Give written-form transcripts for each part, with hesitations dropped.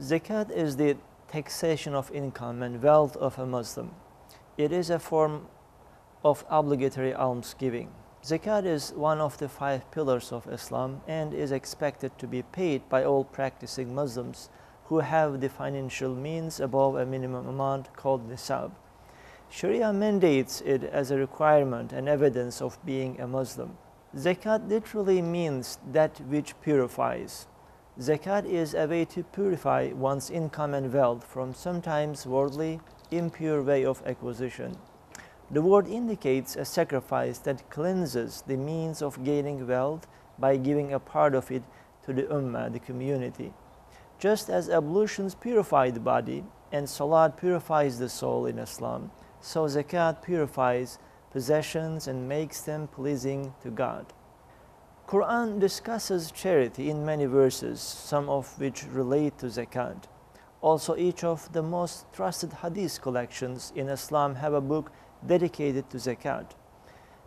Zakat is the taxation of income and wealth of a Muslim. It is a form of obligatory alms giving. Zakat is one of the 5 pillars of Islam and is expected to be paid by all practicing Muslims who have the financial means above a minimum amount called nisab. Sharia mandates it as a requirement and evidence of being a Muslim. Zakat literally means that which purifies. Zakat is a way to purify one's income and wealth from sometimes worldly, impure way of acquisition. The word indicates a sacrifice that cleanses the means of gaining wealth by giving a part of it to the ummah, the community. Just as ablutions purify the body and salāt purifies the soul in Islam, so zakat purifies possessions and makes them pleasing to God. Qur'an discusses charity in many verses, some of which relate to zakat. Also, each of the most trusted hadith collections in Islam have a book dedicated to zakat.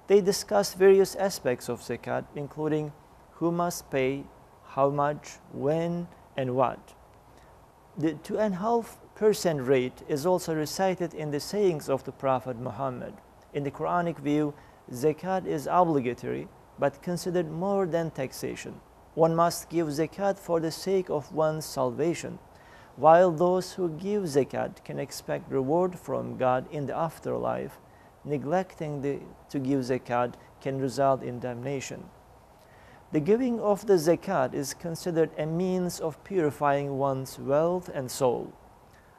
They discuss various aspects of zakat, including who must pay, how much, when, and what. The 2.5% rate is also recited in the sayings of the Prophet Muhammad. In the Quranic view, zakat is obligatory, but considered more than taxation. One must give zakat for the sake of one's salvation, while those who give zakat can expect reward from God in the afterlife. Neglecting to give zakat can result in damnation. The giving of the zakat is considered a means of purifying one's wealth and soul.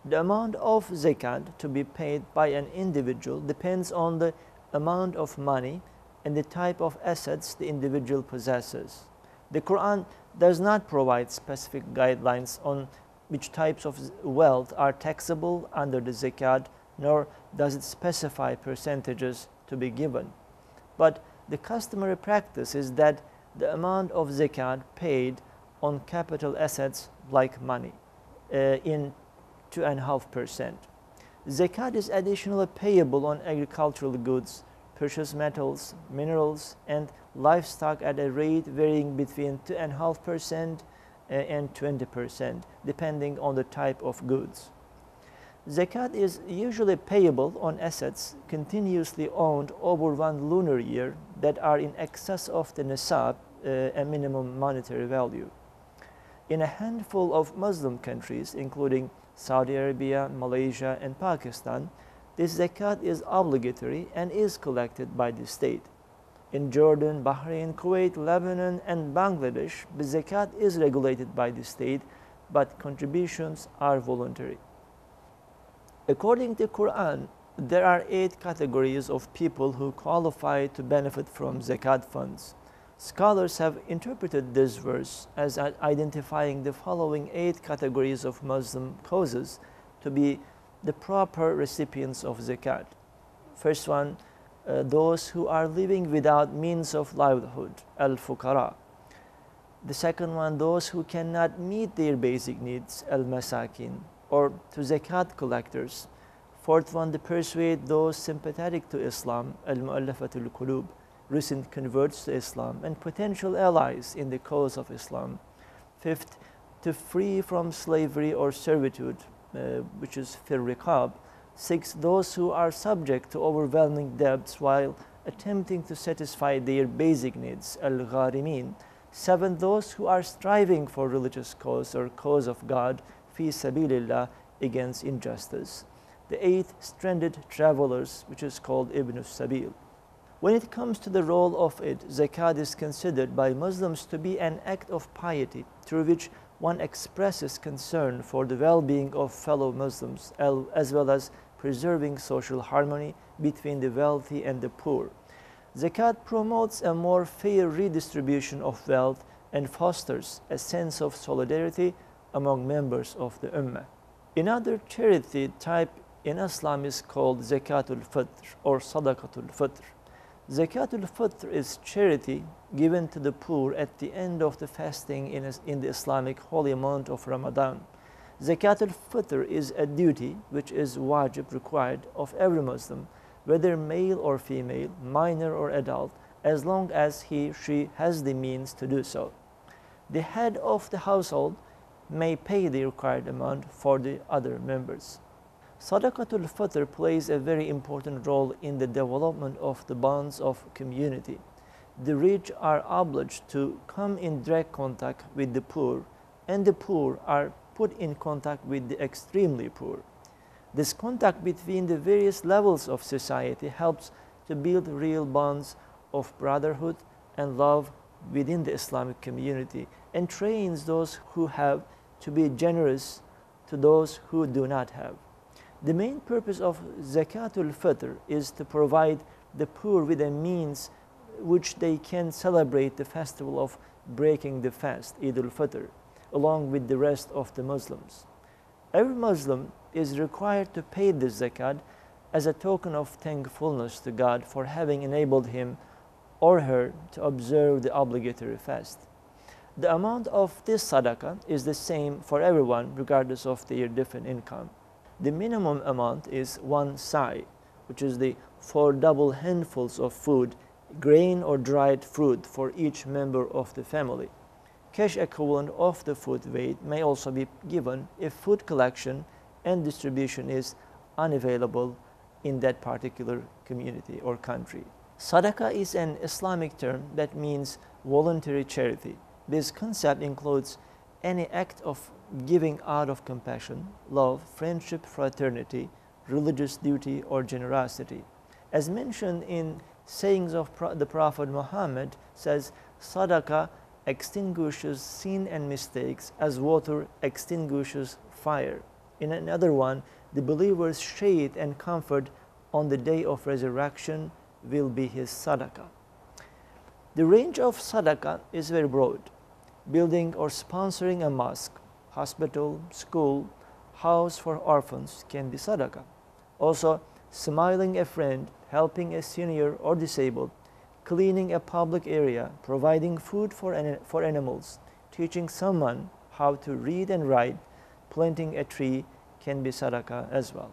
The amount of zakat to be paid by an individual depends on the amount of money and the type of assets the individual possesses. The Qur'an does not provide specific guidelines on which types of wealth are taxable under the zakat, nor does it specify percentages to be given. But the customary practice is that the amount of zakat paid on capital assets like money in 2.5%. Zakat is additionally payable on agricultural goods, precious metals, minerals, and livestock at a rate varying between 2.5% and 20%, depending on the type of goods. Zakat is usually payable on assets continuously owned over 1 lunar year that are in excess of the nisab, a minimum monetary value. In a handful of Muslim countries, including Saudi Arabia, Malaysia, and Pakistan, this zakat is obligatory and is collected by the state. In Jordan, Bahrain, Kuwait, Lebanon, and Bangladesh, the zakat is regulated by the state, but contributions are voluntary. According to Qur'an, there are 8 categories of people who qualify to benefit from zakat funds. Scholars have interpreted this verse as identifying the following 8 categories of Muslim causes to be the proper recipients of zakat. First one, those who are living without means of livelihood, al-fuqara. The second one, those who cannot meet their basic needs, al-masakin, or to zakat collectors. Fourth one, to persuade those sympathetic to Islam, al-mu'allafatul qulub, recent converts to Islam and potential allies in the cause of Islam. Fifth, to free from slavery or servitude, which is fir riqab. Sixth, those who are subject to overwhelming debts while attempting to satisfy their basic needs, al-gharimin. Seventh, those who are striving for religious cause or cause of God, fi sabilillah, against injustice. The eighth, stranded travelers, which is called ibn al-sabil. When it comes to the role of it, zakat is considered by Muslims to be an act of piety through which one expresses concern for the well-being of fellow Muslims, as well as preserving social harmony between the wealthy and the poor. Zakat promotes a more fair redistribution of wealth and fosters a sense of solidarity among members of the ummah. Another charity type in Islam is called Zakatul Fitr or Sadaqatul Fitr. Zakatul Fitr is charity given to the poor at the end of the fasting in the Islamic holy month of Ramadan. Zakatul Fitr is a duty which is wajib, required of every Muslim, whether male or female, minor or adult, as long as he/she has the means to do so. The head of the household may pay the required amount for the other members. Sadaqatul Fitr plays a very important role in the development of the bonds of community. The rich are obliged to come in direct contact with the poor, and the poor are put in contact with the extremely poor. This contact between the various levels of society helps to build real bonds of brotherhood and love within the Islamic community, and trains those who have to be generous to those who do not have. The main purpose of Zakatul Fitr is to provide the poor with a means which they can celebrate the festival of breaking the fast, Eid al-Fitr, along with the rest of the Muslims. Every Muslim is required to pay the zakat as a token of thankfulness to God for having enabled him or her to observe the obligatory fast. The amount of this sadaqah is the same for everyone regardless of their different income. The minimum amount is 1 sa'i, which is the 4 double handfuls of food, grain or dried fruit for each member of the family. Cash equivalent of the food weight may also be given if food collection and distribution is unavailable in that particular community or country. Sadaqah is an Islamic term that means voluntary charity. This concept includes any act of giving out of compassion, love, friendship, fraternity, religious duty, or generosity. As mentioned in sayings of the Prophet Muhammad, says, Sadaqah extinguishes sin and mistakes as water extinguishes fire. In another one, the believer's shade and comfort on the day of resurrection will be his sadaqah. The range of sadaqah is very broad. Building or sponsoring a mosque, hospital, school, house for orphans can be sadaqah. Also, smiling a friend, helping a senior or disabled, cleaning a public area, providing food for animals, teaching someone how to read and write, planting a tree can be sadaqah as well.